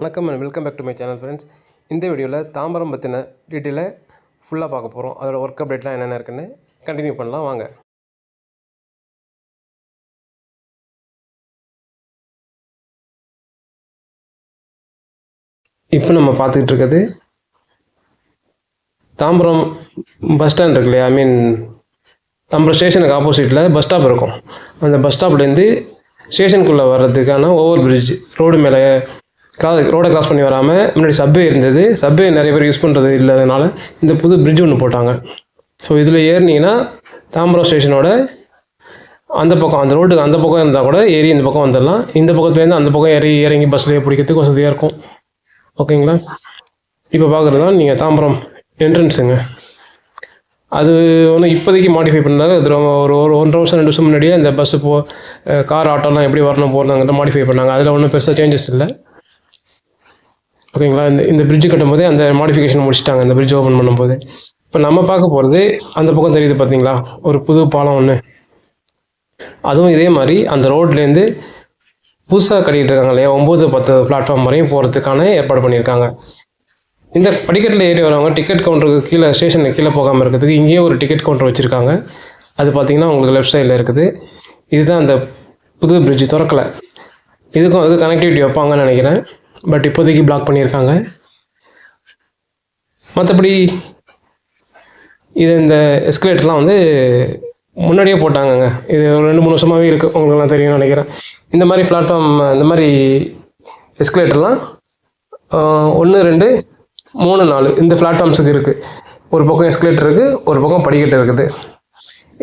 வணக்கம் and welcome back to my channel friends. இந்த வீடியோவில் தாம்பரம் பற்றின டீட்டெயிலை ஃபுல்லாக பார்க்க போகிறோம். அதோட ஒர்க் அப்டேட்லாம் என்னென்ன இருக்குன்னு கண்டினியூ பண்ணலாம் வாங்க. இப்போ நம்ம பார்த்துக்கிட்டு இருக்கிறது தாம்பரம் பஸ் ஸ்டாண்ட் இருக்கு இல்லையா, தாம்பரம் ஸ்டேஷனுக்கு ஆப்போசிட்டில் பஸ் ஸ்டாப் இருக்கும். அந்த பஸ் ஸ்டாப்லேருந்து ஸ்டேஷனுக்குள்ளே வர்றதுக்கான ஓவர் பிரிட்ஜ் ரோடு மேலே ரோடை கிராஸ் பண்ணி வராமல் முன்னாடி சப்வே இருந்தது. சப்வே நிறைய பேர் யூஸ் பண்ணுறது இல்லாதனால இந்த புது பிரிட்ஜ் ஒன்று போட்டாங்க. ஸோ இதில் ஏறினீங்கன்னா தாம்பரம் ஸ்டேஷனோட அந்த பக்கம், அந்த ரோட்டுக்கு அந்த பக்கம் இருந்தால் கூட ஏறி இந்த பக்கம் வந்துடலாம். இந்த பக்கத்துலேருந்து அந்த பக்கம் இறங்கி பஸ்லேயே பிடிக்கிறதுக்கு வசதியாக இருக்கும். ஓகேங்களா? இப்போ பார்க்குறது தான் நீங்கள் தாம்பரம் என்ட்ரன்ஸுங்க. அது ஒன்று இப்போதைக்கு மாடிஃபை பண்ணாங்க. அது ஒரு 1.5 வருஷம் 2 வருஷம் முன்னாடியே இந்த பஸ்ஸு கார் ஆட்டோலாம் எப்படி வரணும் போகிறதாங்கிட்ட மாடிஃபை பண்ணாங்க. அதில் ஒன்றும் பெருசாக சேஞ்சஸ் இல்லை. ஓகேங்களா? இந்த பிரிட்ஜு கட்டும் போதே அந்த மாடிஃபிகேஷன் முடிச்சிட்டாங்க, இந்த பிரிட்ஜ் ஓப்பன் பண்ணும்போது. இப்போ நம்ம பார்க்க போகிறது அந்த பக்கம் தெரியுது பார்த்தீங்களா, ஒரு புது பாலம் ஒன்று. அதுவும் இதே மாதிரி அந்த ரோட்லேருந்து புதுசாக கட்டிகிட்டு இருக்காங்க இல்லையா, 9-10 பிளாட்ஃபார்ம் வரையும் போகிறதுக்கான ஏற்பாடு பண்ணியிருக்காங்க. இந்த படிக்கட்டில் ஏறி வரவங்க டிக்கெட் கவுண்டருக்கு கீழே, ஸ்டேஷனுக்கு கீழே போகாமல் இருக்கிறதுக்கு இங்கேயே ஒரு டிக்கெட் கவுண்டர் வச்சுருக்காங்க. அது பார்த்திங்கன்னா உங்களுக்கு லெஃப்ட் சைடில் இருக்குது. இதுதான் அந்த புது பிரிட்ஜு, திறக்கலை. இதுக்கும் அதுக்கு கனெக்டிவிட்டி வைப்பாங்கன்னு நினைக்கிறேன். பட் இப்போதைக்கு பிளாக் பண்ணியிருக்காங்க. மற்றபடி இது இந்த எஸ்கலேட்டர்லாம் முன்னாடியே போட்டாங்கங்க. இது ஒரு 2-3 வருஷமாகவே இருக்குது, உங்களுக்குலாம் தெரியும்னு நினைக்கிறேன். இந்த மாதிரி பிளாட்ஃபார்ம், இந்த மாதிரி எஸ்கலேட்டர்லாம் 1, 2, 3, 4 இந்த பிளாட்ஃபார்ம்ஸுக்கு இருக்குது. ஒரு பக்கம் எஸ்கலேட்டர் இருக்குது, ஒரு பக்கம் படிக்கட்டு இருக்குது.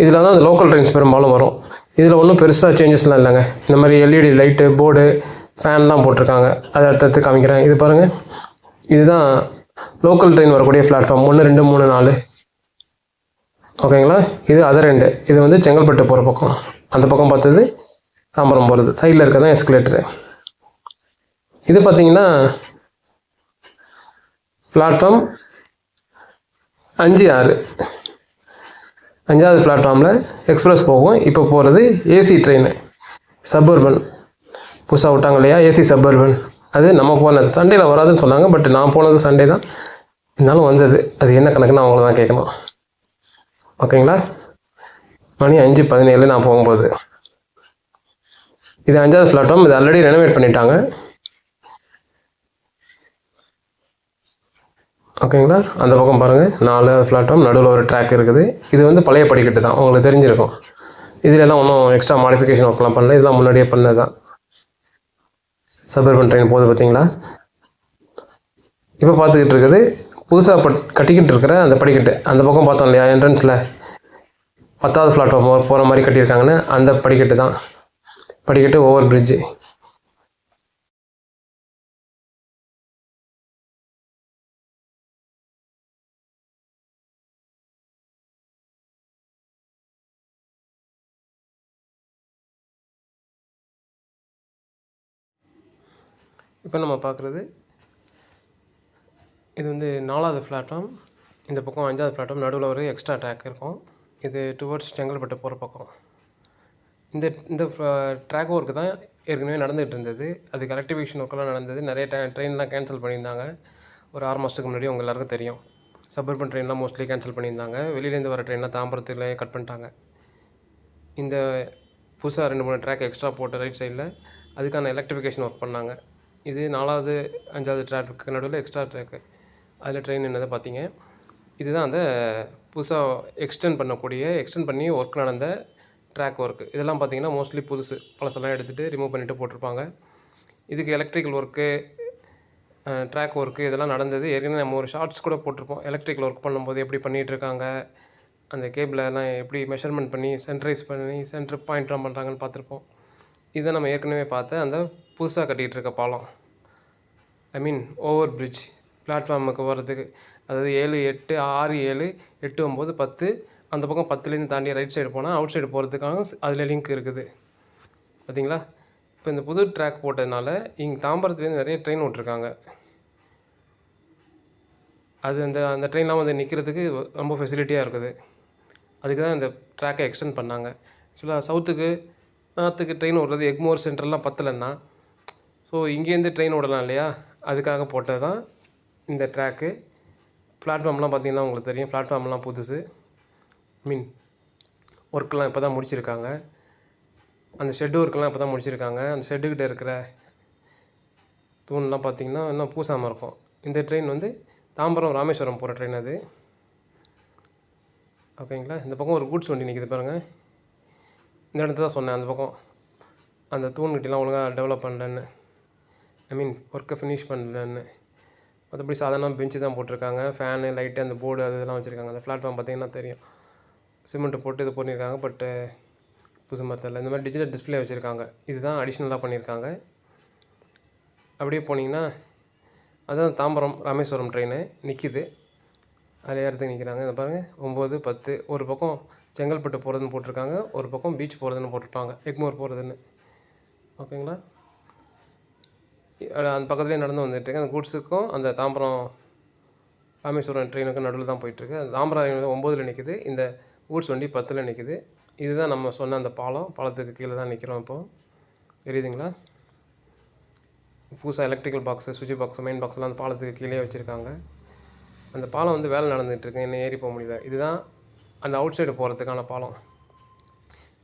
இதில் தான் அந்த லோக்கல் ட்ரெயின்ஸ் பெரும்பாலும் வரும். இதில் ஒன்றும் பெருசாக சேஞ்சஸ்லாம் இல்லைங்க. இந்த மாதிரி எல்இடி லைட்டு, போர்டு, ஃபேன்லாம் போட்டிருக்காங்க. அதை அடுத்தடுத்து காமிக்கிறேன். இது பாருங்கள், இதுதான் லோக்கல் ட்ரெயின் வரக்கூடிய பிளாட்ஃபார்ம் 1, 2, 3, 4. ஓகேங்களா? இது அதர் எண்டு. இது செங்கல்பட்டு போகிற பக்கம். அந்த பக்கம் பார்த்தது தாம்பரம் போகிறது. சைடில் இருக்க தான் எஸ்கலேட்டரு. இது பார்த்தீங்கன்னா பிளாட்ஃபார்ம் 5, 6, 5வது பிளாட்ஃபார்மில் எக்ஸ்பிரஸ் போகும். இப்போ போகிறது ஏசி ட்ரெயின், சப்பர்பன் புதுசாக விட்டாங்க இல்லையா, ஏசி சப்பர்பன். அது நம்ம போனது சண்டேயில் வராதுன்னு சொன்னாங்க. பட் நான் போனது சண்டே தான், இருந்தாலும் வந்தது. அது என்ன கணக்குன்னு அவங்கள தான் கேட்கணும். ஓகேங்களா? மணி 5:17 நான் போகும்போது. இது 5வது பிளாட்ஃபார்ம். இது ஆல்ரெடி ரெனோவேட் பண்ணிட்டாங்க. ஓகேங்களா? அந்த பக்கம் பாருங்கள், 4வது பிளாட்ஃபார்ம், நடுவில் ஒரு ட்ராக் இருக்குது. இது பழைய படிக்கட்டு தான், உங்களுக்கு தெரிஞ்சிருக்கும். இதிலெல்லாம் ஒன்றும் எக்ஸ்ட்ரா மாடிஃபிகேஷன் ஒர்க்லாம் பண்ணல. இதெல்லாம் முன்னாடியே பண்ணது தான். சபர்பன் ட்ரெயின் போகுது பார்த்தீங்களா? இப்போ பார்த்துக்கிட்டு இருக்குது புதுசாக கட்டிக்கிட்டு இருக்கிற அந்த படிக்கட்டு. அந்த பக்கம் பார்த்தோம் இல்லையா, என்ட்ரன்ஸில் 10வது பிளாட்ஃபார்ம் போகிற மாதிரி கட்டியிருக்காங்கன்னு, அந்த படிக்கட்டு தான். படிக்கட்டு ஓவர் பிரிட்ஜு. இப்போ நம்ம பார்க்குறது இது 4வது பிளாட்ஃபார்ம். இந்த பக்கம் 5வது பிளாட்ஃபார்ம். நடுவில் ஒரு எக்ஸ்ட்ரா ட்ராக் இருக்கும். இது டுவர்ட்ஸ் செங்கல்பட்டு போகிற பக்கம். இந்த இந்த ட்ராக் ஒர்க்கு தான் ஏற்கனவே நடந்துகிட்டு இருந்தது. அது எலக்ட்ரிஃபிகேஷன் ஒர்க்கெல்லாம் நடந்தது. நிறைய ட்ரெயின்லாம் கேன்சல் பண்ணியிருந்தாங்க. ஒரு 6 மாதத்துக்கு முன்னாடி உங்கள் எல்லாருக்கும் தெரியும். சபர்பன் ட்ரெயின்லாம் மோஸ்ட்லி கேன்சல் பண்ணியிருந்தாங்க. வெளியிலேருந்து வர ட்ரெயின்லாம் தாம்பரத்தில் கட் பண்ணிட்டாங்க. இந்த புதுசாக 2-3 ட்ராக் எக்ஸ்ட்ரா போட்ட ரைட் சைடில் அதுக்கான எலக்ட்ரிஃபிகேஷன் ஒர்க் பண்ணாங்க. இது 4வது 5வது ட்ராக்கு நடுவில் எக்ஸ்ட்ரா ட்ராக்கு. அதில் ட்ரெயின் என்னதை பார்த்தீங்க. இதுதான் அந்த புதுசாக எக்ஸ்டெண்ட் பண்ணி ஒர்க் நடந்த ட்ராக் ஒர்க்கு. இதெல்லாம் பார்த்தீங்கன்னா மோஸ்ட்லி புதுசு, பழசெல்லாம் எடுத்துகிட்டு ரிமூவ் பண்ணிவிட்டு போட்டிருப்பாங்க. இதுக்கு எலக்ட்ரிக்கல் ஒர்க்கு, ட்ராக் ஒர்க்கு இதெல்லாம் நடந்தது. ஏற்கனவே நம்ம ஒரு ஷார்ட்ஸ் கூட போட்டிருப்போம். எலக்ட்ரிக்கல் ஒர்க் பண்ணும்போது எப்படி பண்ணிகிட்ருக்காங்க, அந்த கேபிளெல்லாம் எப்படி மெஷர்மெண்ட் பண்ணி சென்ட்ரைஸ் பண்ணி சென்டர் பாயிண்ட்லாம் பண்ணுறாங்கன்னு பார்த்துருப்போம். இதை நம்ம ஏற்கனவே பார்த்த அந்த புதுசாக கட்டிகிட்டு இருக்க பாலம், ஓவர் பிரிட்ஜ் பிளாட்ஃபார்முக்கு வர்றதுக்கு. அதாவது 7, 8, 6, 7, 8, 9, 10. அந்த பக்கம் 10லேருந்து தாண்டி ரைட் சைடு போனால் அவுட் சைடு போகிறதுக்கான அதில் லிங்க் இருக்குது பார்த்தீங்களா? இப்போ இந்த புது ட்ராக் போட்டதுனால இங்கே தாம்பரத்துலேருந்து நிறைய ட்ரெயின் விட்ருக்காங்க. அது அந்த ட்ரெயின்லாம் நிற்கிறதுக்கு ரொம்ப ஃபெசிலிட்டியாக இருக்குது. அதுக்கு தான் இந்த ட்ராக்கை எக்ஸ்டெண்ட் பண்ணாங்க. ஆக்சுவலாக சவுத்துக்கு நார்த்துக்கு ட்ரெயின் விட்றது எக்மோர் சென்டர்லாம் பத்தலைன்னா, ஸோ இங்கேருந்து ட்ரெயின் விடலாம் இல்லையா, அதுக்காக போட்டது தான் இந்த ட்ராக்கு. பிளாட்ஃபார்ம்லாம் பார்த்திங்கன்னா உங்களுக்கு தெரியும், பிளாட்ஃபார்ம்லாம் புதுசு. ஒர்க்கெலாம் இப்போ தான் முடிச்சிருக்காங்க. அந்த ஷெட் ஒர்க்கெலாம் இப்போ தான் முடிச்சிருக்காங்க. அந்த ஷெட்டுக்கிட்ட இருக்கிற தூண்லாம் பார்த்திங்கன்னா இன்னும் பூசாமல் இருக்கும். இந்த ட்ரெயின் வந்து தாம்பரம் ராமேஸ்வரம் போகிற ட்ரெயின் அது. ஓகேங்களா. இந்த பக்கம் ஒரு கூட்ஸ் வண்டி நிற்கிது பாருங்கள். இந்த இடத்த தான் சொன்னேன், அந்த பக்கம் அந்த தூண்கிட்டலாம் ஒழுங்காக டெவலப் பண்ணலன்னு, ஒர்க்கை ஃபினிஷ் பண்ணலன்னு. மற்றபடி சாதாரண பெஞ்சு தான் போட்டிருக்காங்க. ஃபேனு, லைட்டு, அந்த போர்டு அது இதெல்லாம் வச்சுருக்காங்க. அந்த பிளாட்ஃபார்ம் பார்த்திங்கன்னா தெரியும், சிமெண்ட்டு போட்டு இது பண்ணியிருக்காங்க. பட்டு புதுசு மாதிரி தெரியல. இந்த மாதிரி டிஜிட்டல் டிஸ்பிளே வச்சுருக்காங்க. இதுதான் அடிஷ்னலாக பண்ணியிருக்காங்க. அப்படியே போனீங்கன்னா அதுதான் தாம்பரம் ராமேஸ்வரம் ட்ரெயின் நிற்கிது. அதில் ஏறத்துக்கு நிற்கிறாங்க. இதை பாருங்கள், 9, 10. ஒரு பக்கம் செங்கல்பட்டு போகிறதுன்னு போட்டிருக்காங்க, ஒரு பக்கம் பீச் போகிறதுன்னு போட்டுருப்பாங்க, எக்மோர் போகிறதுன்னு. ஓகேங்களா. அந்த பக்கத்துலேயே நடந்து வந்துட்டுருக்கு. அந்த கூட்ஸுக்கும் அந்த தாம்பரம் ராமேஸ்வரம் ட்ரெயினுக்கும் நடுவில் தான் போயிட்டுருக்கு. அந்த தாம்பரம் 9ல் நிற்கிது, இந்த கூட்ஸ் வண்டி 10ல் நிற்கிது. இதுதான் நம்ம சொன்ன அந்த பாலத்துக்கு கீழே தான் நிற்கிறோம். இப்போது தெரியுதுங்களா. புதுசாக எலக்ட்ரிக்கல் பாக்ஸு, சுவிட்ச் பாக்ஸு, மெயின் பாக்ஸ்லாம் அந்த பாலத்துக்கு கீழே வச்சுருக்காங்க. அந்த பாலம் வந்து வேலை நடந்துகிட்ருக்கு, இன்னும் ஏறி போக முடியல. இதுதான் அந்த அவுட் சைடு போகிறதுக்கான பாலம்.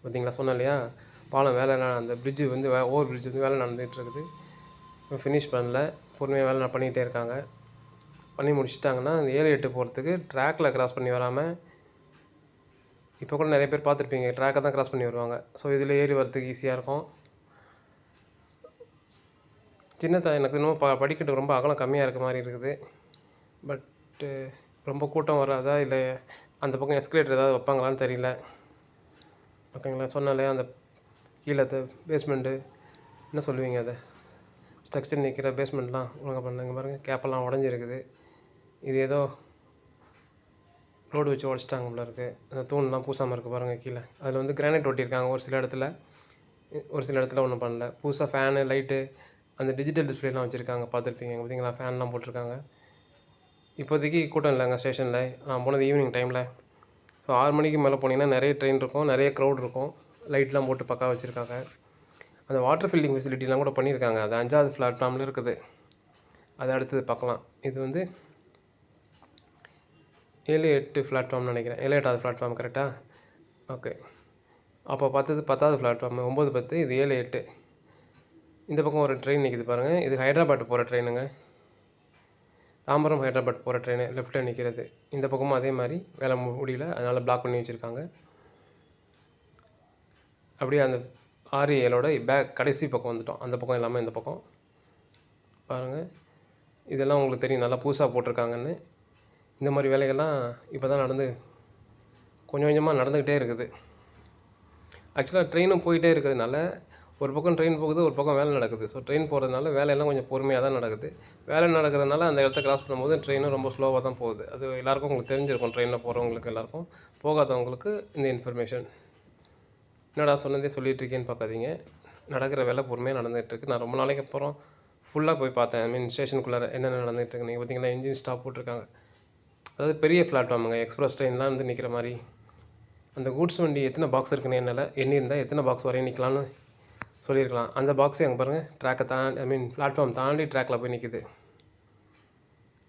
பார்த்தீங்களா, சொன்னேன் இல்லையா, பாலம் வேலை, அந்த பிரிட்ஜு வந்து ஓவர் பிரிட்ஜ் வந்து வேலை நடந்துகிட்ருக்குது. ஃபினிஷ் பண்ணல, பொறுமையாக வேலை பண்ணிக்கிட்டே இருக்காங்க. பண்ணி முடிச்சிட்டாங்கன்னா அந்த 7, 8 போகிறதுக்கு ட்ராக்கில் கிராஸ் பண்ணி வராமல், இப்போ கூட நிறைய பேர் பார்த்துருப்பீங்க, ட்ராக்கை தான் கிராஸ் பண்ணி வருவாங்க. ஸோ இதில் ஏறி வரதுக்கு ஈஸியாக இருக்கும். எனக்கு இன்னும் படிக்கட்டு ரொம்ப அகலம் கம்மியாக இருக்க மாதிரி இருக்குது. பட்டு ரொம்ப கூட்டம் வராதா, இல்லை அந்த பக்கம் எஸ்கலேட்டர் ஏதாவது வைப்பாங்களான்னு தெரியல. ஓகேங்களா. சொன்னாலே அந்த கீழே பேஸ்மெண்ட்டு என்ன சொல்லுவீங்க, அதை ஸ்ட்ரக்சர் நிற்கிற பேஸ்மெண்ட்லாம் ஒழுங்காக பண்ணாங்க பாருங்கள். கேப்பெல்லாம் உடஞ்சிருக்குது. இது ஏதோ ரோடு வச்சு உடச்சிட்டாங்க போல இருக்குது. அந்த தூண்லாம் பூசாமல் இருக்குது பாருங்கள் கீழே. அதில் வந்து கிரானைட் ஒட்டியிருக்காங்க ஒரு சில இடத்துல, ஒரு சில இடத்துல ஒன்றும் பண்ணல. புதுசாக ஃபேனு, லைட்டு, அந்த டிஜிட்டல் டிஸ்பிளேலாம் வச்சுருக்காங்க, பார்த்துருப்பீங்க பார்த்தீங்களா. ஃபேன்லாம் போட்டிருக்காங்க. இப்போதைக்கு கூட்டம் இல்லைங்க ஸ்டேஷனில். நான் போனது ஈவினிங் டைமில். ஸோ 6 மணிக்கு மேலே போனீங்கன்னா நிறைய ட்ரெயின் இருக்கும், நிறைய க்ரௌட் இருக்கும். லைட்லாம் போட்டு பக்கா வச்சுருக்காங்க. அந்த வாட்டர் ஃபில்லிங் ஃபெசிலிட்டிலாம் கூட பண்ணியிருக்காங்க. அது 5வது பிளாட்ஃபார்மில் இருக்குது. அதை அடுத்தது பார்க்கலாம். இது வந்து 7, 8 பிளாட்ஃபார்ம்னு நினைக்கிறேன். 7, 8வது பிளாட்ஃபார்ம் கரெக்டாக. ஓகே. அப்போ பார்த்தது 10வது பிளாட்ஃபார்ம். 9, 10. இது 7, 8. இந்த பக்கம் ஒரு ட்ரெயின் நிற்கிது பாருங்கள். இது ஹைதராபாத் போகிற ட்ரெயினுங்க. தாம்பரம் ஹைதராபாத் போகிற ட்ரெயின் லெஃப்ட்டில் நிற்கிறது. இந்த பக்கமும் அதே மாதிரி வேலை முடியல, அதனால் பிளாக் பண்ணி வச்சுருக்காங்க. அப்படியே அந்த 6, 7ஓட கடைசி பக்கம் வந்துட்டோம். அந்த பக்கம் இல்லாமல் இந்த பக்கம் பாருங்கள். இதெல்லாம் உங்களுக்கு தெரியும், நல்லா புதுசாக போட்டிருக்காங்கன்னு. இந்த மாதிரி வேலைகள்லாம் இப்போ தான் கொஞ்சம் கொஞ்சமாக நடந்துக்கிட்டே இருக்குது. ஆக்சுவலாக ட்ரெயினும் போயிட்டே இருக்கிறதுனால ஒரு பக்கம் ட்ரெயின் போகுது, ஒரு பக்கம் வேலை நடக்குது. ஸோ ட்ரெயின் போகிறதுனால வேலையெல்லாம் கொஞ்சம் பொறுமையாக தான் நடக்குது. வேலை நடக்கிறதுனால அந்த இடத்த கிராஸ் பண்ணும்போது ட்ரெயினும் ரொம்ப ஸ்லோவாக தான் போகுது. அது எல்லாேருக்கும் உங்களுக்கு தெரிஞ்சிருக்கும், ட்ரெயினில் போகிறவங்களுக்கு எல்லாேருக்கும். போகாதவங்களுக்கு இந்த இன்ஃபர்மேஷன். என்னடா சொன்னதே சொல்லிகிட்டு இருக்கேன்னு பார்க்காதீங்க. நடக்கிற வேலை பொறுமையாக நடந்துகிட்ருக்கு. நான் ரொம்ப நாளைக்கு அப்புறம் ஃபுல்லாக போய் பார்த்தேன். ஸ்டேஷனுக்குள்ளே என்னென்ன நடந்துகிட்ருக்கு. நீங்கள் பார்த்தீங்கன்னா இன்ஜின் ஸ்டாப் போட்டிருக்காங்க. அதாவது பெரிய பிளாட்ஃபார்முங்க, எக்ஸ்பிரஸ் ட்ரெயின்லாம் வந்து நிற்கிற மாதிரி. அந்த கூட்ஸ் வண்டி எத்தனை பாக்ஸ் இருக்குன்னு எண்ணியிருந்தால் எத்தனை பாக்ஸ் வரையும் நிற்கலான்னு சொல்லியிருக்கலாம். அந்த பாக்ஸே அங்கே பாருங்கள், ட்ராக்கை பிளாட்ஃபார்ம் தாண்டி ட்ராக்கில் போய் நிற்கிது.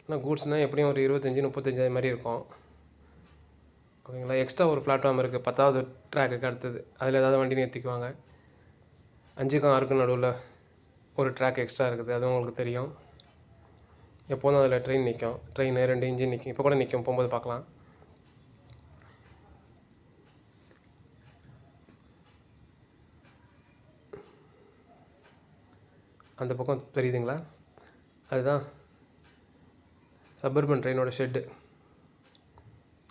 ஆனால் கூட்ஸ்னால் எப்படியும் ஒரு 25, 35 அது மாதிரி இருக்கும். ஓகேங்களா. எக்ஸ்ட்ரா ஒரு பிளாட்ஃபார்ம் இருக்குது 10வது ட்ராக்குக்கு அடுத்தது. அதில் ஏதாவது வண்டி நிறுத்திக்குவாங்க. 5க்கும் 6க்கும் நடுவில் ஒரு ட்ராக் எக்ஸ்ட்ரா இருக்குது, அது உங்களுக்கு தெரியும். எப்போதும் அதில் ட்ரெயின் நிற்கும். ட்ரெயின் 2 இன்ஜின் நிற்கும். இப்போ கூட நிற்கும், போகும்போது பார்க்கலாம். அந்த பக்கம் தெரியுதுங்களா, அதுதான் சபர்பன் ட்ரெயினோட ஷெட்டு.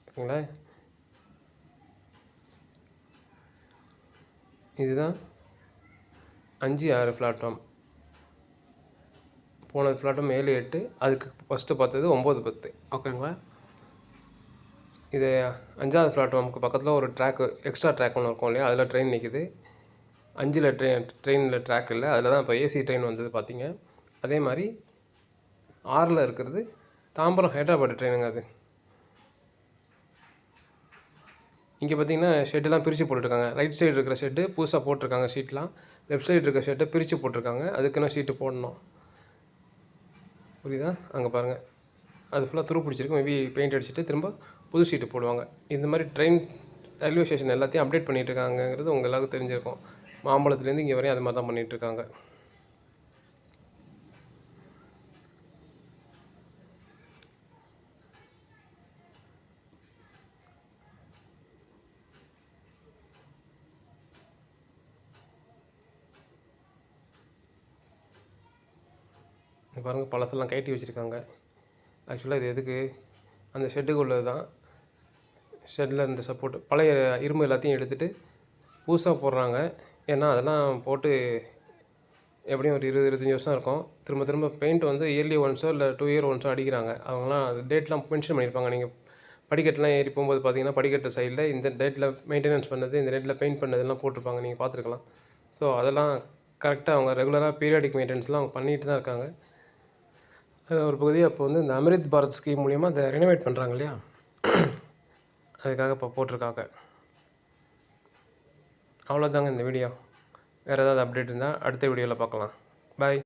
ஓகேங்களா. இதுதான் 5, 6 பிளாட்ஃபார்ம். போனது பிளாட்ஃபார்ம் 7, 8. அதுக்கு ஃபஸ்ட்டு பார்த்தது 9, 10. ஓகேங்களா. இது 5வது பிளாட்ஃபார்முக்கு பக்கத்தில் ஒரு ட்ராக்கு, எக்ஸ்ட்ரா ட்ராக் ஒன்று இருக்கும் இல்லையா, அதில் ட்ரெயின் நிற்கிது. 5ல் ட்ரெயினில் ட்ராக் இல்லை, அதில் தான் இப்போ ஏசி ட்ரெயின் வந்தது பார்த்தீங்க. அதே மாதிரி 6ல் இருக்கிறது தாம்பரம் ஹைதராபாத் ட்ரெயினுங்க. அது இங்கே பார்த்தீங்கன்னா ஷெட்டெலாம் பிரித்து போட்டுருக்காங்க. ரைட் சைடு இருக்கிற ஷெட்டு புதுசாக போட்டிருக்காங்க ஷீட்லாம். லெஃப்ட் சைடு இருக்கிற ஷெட்டை பிரித்து போட்டிருக்காங்க. அதுக்குன்னு ஷீட்டு போடணும். புரியுதா? அங்கே பாருங்கள், அது ஃபுல்லாக துரு பிடிச்சிருக்கு. மேபி பெயிண்ட் அடிச்சுட்டு திரும்ப புது ஷீட்டு போடுவாங்க. இந்த மாதிரி ட்ரெயின் ரயில்வே ஸ்டேஷன் எல்லாத்தையும் அப்டேட் பண்ணிகிட்டு இருக்காங்கங்கிறது உங்கள் எல்லாருக்கும் தெரிஞ்சிருக்கும். மாம்பழத்துலேருந்து இங்கே வரையும் அது மாதிரி தான் பண்ணிகிட்ருக்காங்க. இங்க பாருங்கள், பழசெல்லாம் கழட்டி வச்சுருக்காங்க. ஆக்சுவலாக இது எதுக்கு, அந்த ஷெட்டுக்கு உள்ளது தான். ஷெட்டில் இருந்த சப்போர்ட் பழைய இரும்பு எல்லாத்தையும் எடுத்துகிட்டு புதுசாக போடுறாங்க. ஏன்னா அதெல்லாம் போட்டு எப்படியும் ஒரு 20-25 வருஷம் இருக்கும். திரும்ப திரும்ப பெயிண்ட் வந்து இயர்லி ஒன்ஸோ இல்லை 2 இயர் ஒன்ஸோ அடிக்கிறாங்க. அவங்களாம் அது டேட்லாம் மென்ஷன் பண்ணியிருப்பாங்க. நீங்கள் படிக்கட்டுலாம் ஏறி போகும்போது பார்த்தீங்கன்னா, படிக்கட்டு சைடில் இந்த டேட்டில் மெயின்டெனன்ஸ் பண்ணது, இந்த டேட்டில் பெயிண்ட் பண்ணதெல்லாம் போட்டிருப்பாங்க. நீங்கள் பார்த்துருக்கலாம். ஸோ அதெல்லாம் கரெக்டாக அவங்க ரெகுலராக பீரியாடிக் மெயின்டெனன்ஸ்லாம் அவங்க பண்ணிட்டு தான் இருக்காங்க. ஒரு பகுதியாக இப்போ வந்து இந்த அமிர்த் பாரத் ஸ்கீம் மூலிமா அதை ரெனோவேட் பண்ணுறாங்க இல்லையா, அதுக்காக இப்போ போட்டிருக்காங்க. அவ்வளோதாங்க இந்த வீடியோ. வேறு ஏதாவது அப்டேட் இருந்தால் அடுத்த வீடியோவில் பார்க்கலாம். பாய்.